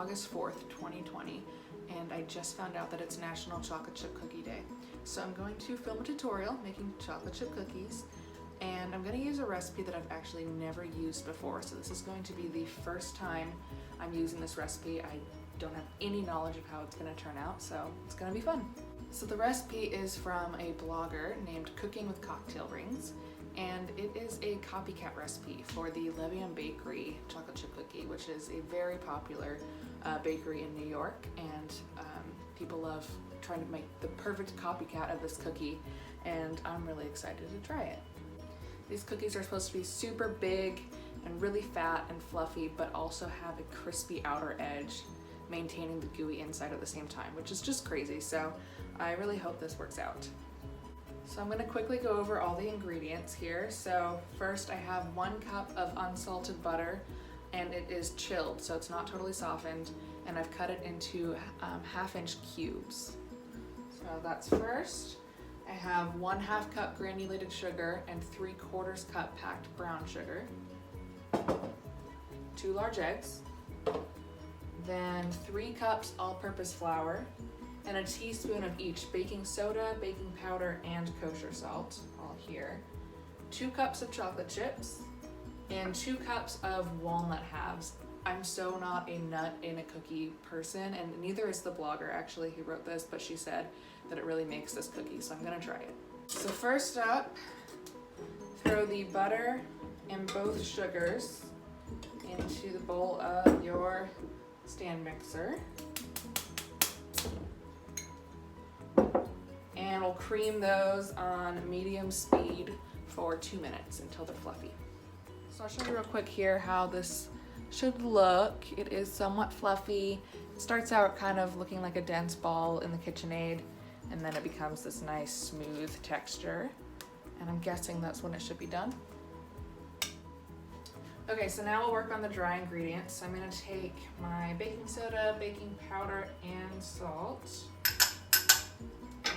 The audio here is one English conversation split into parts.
August 4th, 2020, and I just found out that it's National Chocolate Chip Cookie Day. So I'm going to film a tutorial making chocolate chip cookies, and I'm going to use a recipe that I've actually never used before. So this is going to be the first time I'm using this recipe. I don't have any knowledge of how it's going to turn out, so it's going to be fun. So the recipe is from a blogger named Cooking with Cocktail Rings, and it is a copycat recipe for the Levium Bakery chocolate chip cookie, which is a very popular bakery in New York, and people love trying to make the perfect copycat of this cookie, and I'm really excited to try it. These cookies are supposed to be super big and really fat and fluffy, but also have a crispy outer edge, maintaining the gooey inside at the same time, which is just crazy. So I really hope this works out. So I'm gonna quickly go over all the ingredients here. So first I have 1 cup of unsalted butter, and it is chilled, so it's not totally softened, and I've cut it into 1/2-inch cubes. So that's first. I have 1/2 cup granulated sugar and 3/4 cup packed brown sugar, 2 large eggs, then 3 cups all-purpose flour, and a teaspoon of each baking soda, baking powder, and kosher salt, all here. 2 cups of chocolate chips, and 2 cups of walnut halves. I'm so not a nut in a cookie person, and neither is the blogger actually who wrote this, but she said that it really makes this cookie, so I'm gonna try it. So first up, throw the butter and both sugars into the bowl of your stand mixer. And we'll cream those on medium speed for 2 minutes until they're fluffy. So I'll show you real quick here how this should look. It is somewhat fluffy. It starts out kind of looking like a dense ball in the KitchenAid, and then it becomes this nice smooth texture. And I'm guessing that's when it should be done. Okay, so now we'll work on the dry ingredients. So I'm gonna take my baking soda, baking powder, and salt,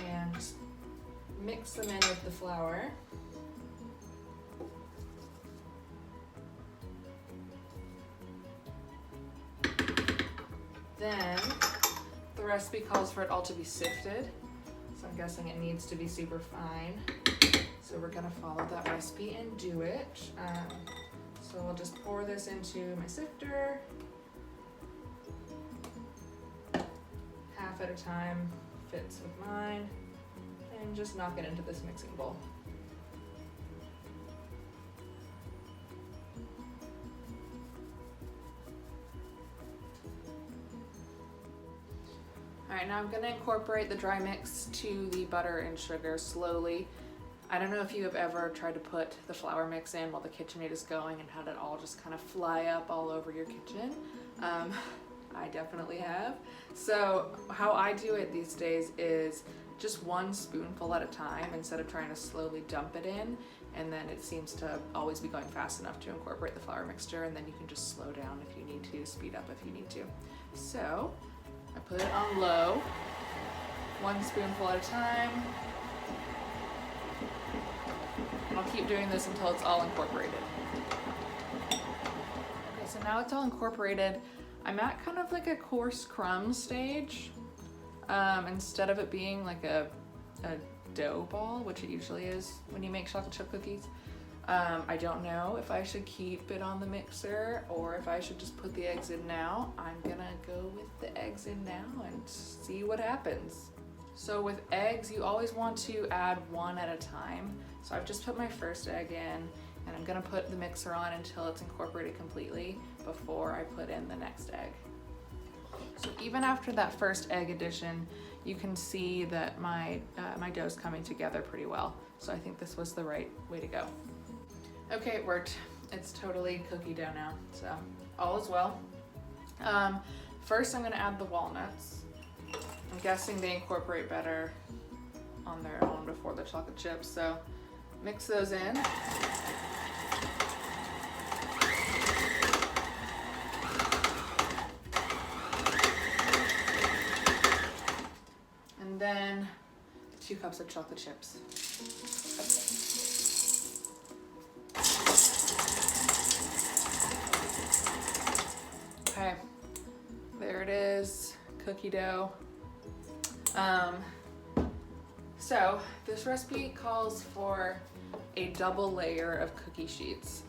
and just mix them in with the flour. Then the recipe calls for it all to be sifted, so I'm guessing it needs to be super fine. So we're gonna follow that recipe and do it. So I'll just pour this into my sifter, half at a time, fits with mine, and just knock it into this mixing bowl. All right, now I'm gonna incorporate the dry mix to the butter and sugar slowly. I don't know if you have ever tried to put the flour mix in while the KitchenAid is going and had it all just kind of fly up all over your kitchen. I definitely have. So how I do it these days is just 1 spoonful at a time instead of trying to slowly dump it in, and then it seems to always be going fast enough to incorporate the flour mixture, and then you can just slow down if you need to, speed up if you need to. So I put it on low, 1 spoonful at a time, and I'll keep doing this until it's all incorporated. Okay, so now it's all incorporated. I'm at kind of like a coarse crumb stage, instead of it being like a dough ball, which it usually is when you make chocolate chip cookies. I don't know if I should keep it on the mixer or if I should just put the eggs in now. I'm gonna go with the eggs in now and see what happens. So with eggs, you always want to add 1 at a time. So I've just put my first egg in, and I'm gonna put the mixer on until it's incorporated completely before I put in the next egg. So even after that first egg addition, you can see that my dough's coming together pretty well. So I think this was the right way to go. Okay, it worked. It's totally cookie dough now, so all is well. First I'm gonna add the walnuts. I'm guessing they incorporate better on their own before the chocolate chips, so mix those in. And then 2 cups of chocolate chips. Okay, there it cookie dough. So this recipe calls for a double layer of cookie sheets.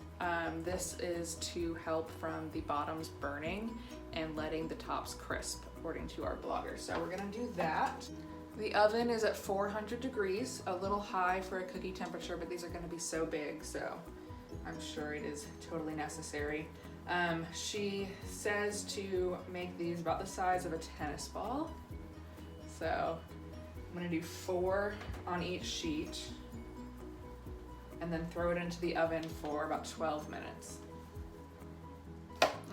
This is to help from the bottoms burning and letting the tops crisp, according to our blogger. So we're gonna do that. The oven is at 400 degrees, a little high for a cookie temperature, but these are gonna be so big, so I'm sure it is totally necessary. She says to make these about the size of a tennis ball. So I'm gonna do 4 on each sheet and then throw it into the oven for about 12 minutes.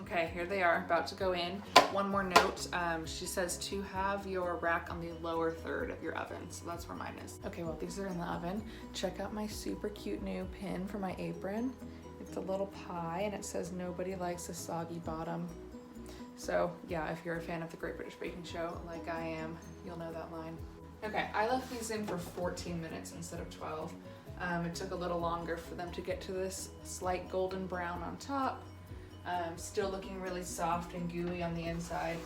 Okay, here they are, about to go in. One more note, she says to have your rack on the lower third of your oven, so that's where mine is. Okay, well these are in the oven. Check out my super cute new pin for my apron. It's a little pie and it says nobody likes a soggy bottom. So yeah, if you're a fan of the Great British Baking Show, like I am, you'll know that line. Okay, I left these in for 14 minutes instead of 12. It took a little longer for them to get to this slight golden brown on top. Still looking really soft and gooey on the inside.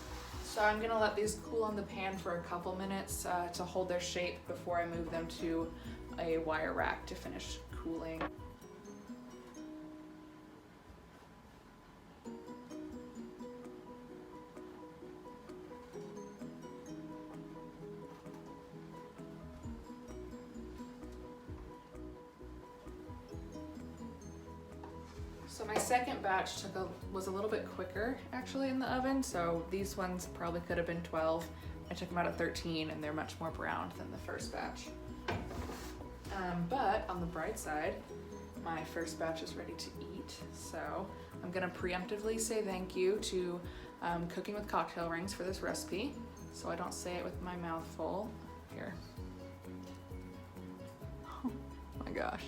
So I'm gonna let these cool on the pan for a couple minutes to hold their shape before I move them to a wire rack to finish cooling. So my second batch was a little bit quicker actually in the oven, so these ones probably could have been 12. I took them out at 13 and they're much more browned than the first batch. But on the bright side, my first batch is ready to eat, so I'm gonna preemptively say thank you to Cooking with Cocktail Rings for this recipe, so I don't say it with my mouth full. Here. Oh my gosh.